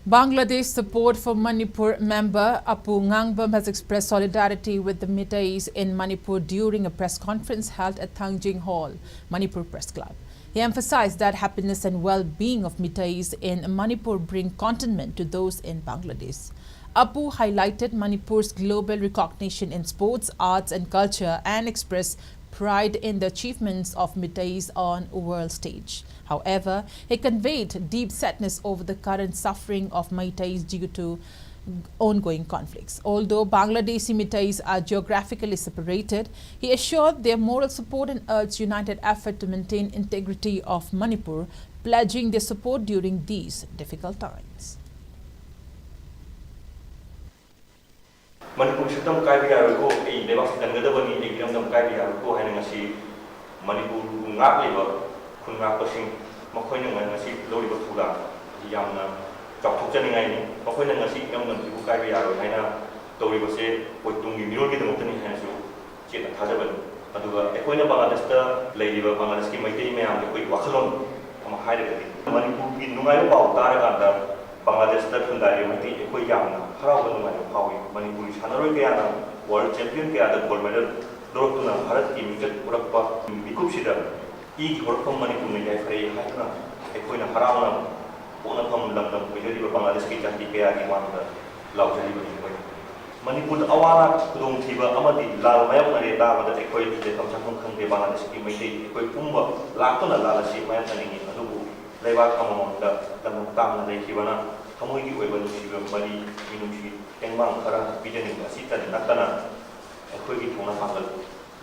Bangladesh support for Manipur member Apu Ngangbam has expressed solidarity with the Meiteis in Manipur during a press conference held at Thangjing Hall, Manipur Press Club. He emphasized that happiness and well-being of Meiteis in Manipur bring contentment to those in Bangladesh. Apu highlighted Manipur's global recognition in sports, arts and culture and expressed pride in the achievements of Meiteis on a world stage. However, he conveyed deep sadness over the current suffering of Meiteis due to ongoing conflicts. Although Bangladeshi Meiteis are geographically separated, he assured their moral support and urged united effort to maintain integrity of Manipur, pledging their support during these difficult times. Manipur system kai biya ko ei lebak sidan gada bani ei gram kai biya ko haina ngasi Manipur ngak leba khun ngak ko sing makhoi na ngasi lori ba thula yamna chok thok chani ngai ni makhoi na ngasi gram ku kai biya ro haina tori ba se poi tung gi mirol gi dam tani haina su chena thaja ban aduga ekoi na Bangladesh ta leiba Bangladesh ki maitei me am koi wakhalon ama haida ga Manipur gi nungai ba ta ga da Bangladesh ta khundari maitei ekoi yamna harau ba nungai pawi Manipuri sanaroi kaya na world champion kaya da gold medal dorotuna Bharat ki mikat urakpa bikup sida I horpam Manipur ne jai fai haitna ekoi na harau na ona pham lamdam pujari ba Bangladesh ki jati kaya ki manda laujari ba ni Manipur awala kudong thiba amadi lal mayam na re da ba da ekoi de kam chang khang de Bangladesh ki maitei ekoi pumba laktuna lala si mayam tani ni adubu leiba kamon da lam tam na dei kibana kamoi ki oi ba ni si ba mari minumsi Tengmang kara bidani asita nakana ekoi ki thona pangal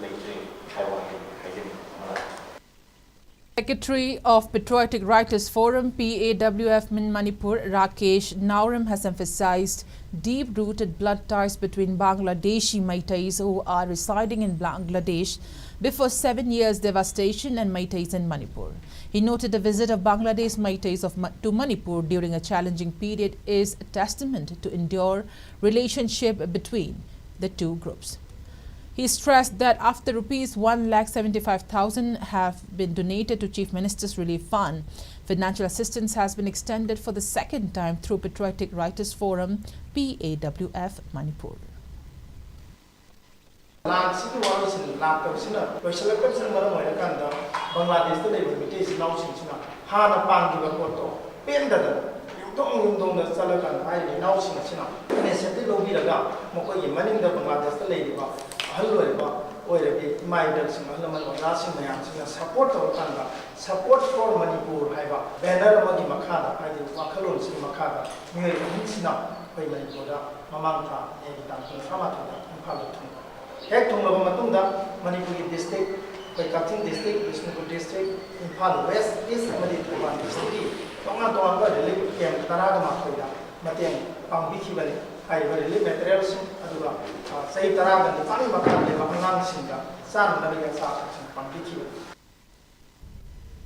leite Taiwan haijin Secretary of Patriotic Writers Forum PAWF in Manipur, Rakesh Nauram, has emphasized deep-rooted blood ties between Bangladeshi Meiteis who are residing in Bangladesh before 7 years devastation and Meiteis in Manipur. He noted the visit of Bangladesh Meiteis to Manipur during a challenging period is a testament to endure relationship between the two groups. He stressed that after Rs 1,75,000 have been donated to Chief Minister's Relief Fund, financial assistance has been extended for the second time through Patriotic Writers Forum PAWF Manipur. Support for Manipur banner magi makada wakalon si makada ngai hinsina koi Manipur mamang tha ei tan sama tha Imphal thung hek thung laba matungda Manipuri district koi Kathing district Bishnupur district Imphal west east madi Thaiwan district tonga tonga ba relief camp taraga ma khoida mateng pangbi khibani hai ba relief materials aduga sai taraga ni pani makada le angang singa san nabiga sa pangbi khibani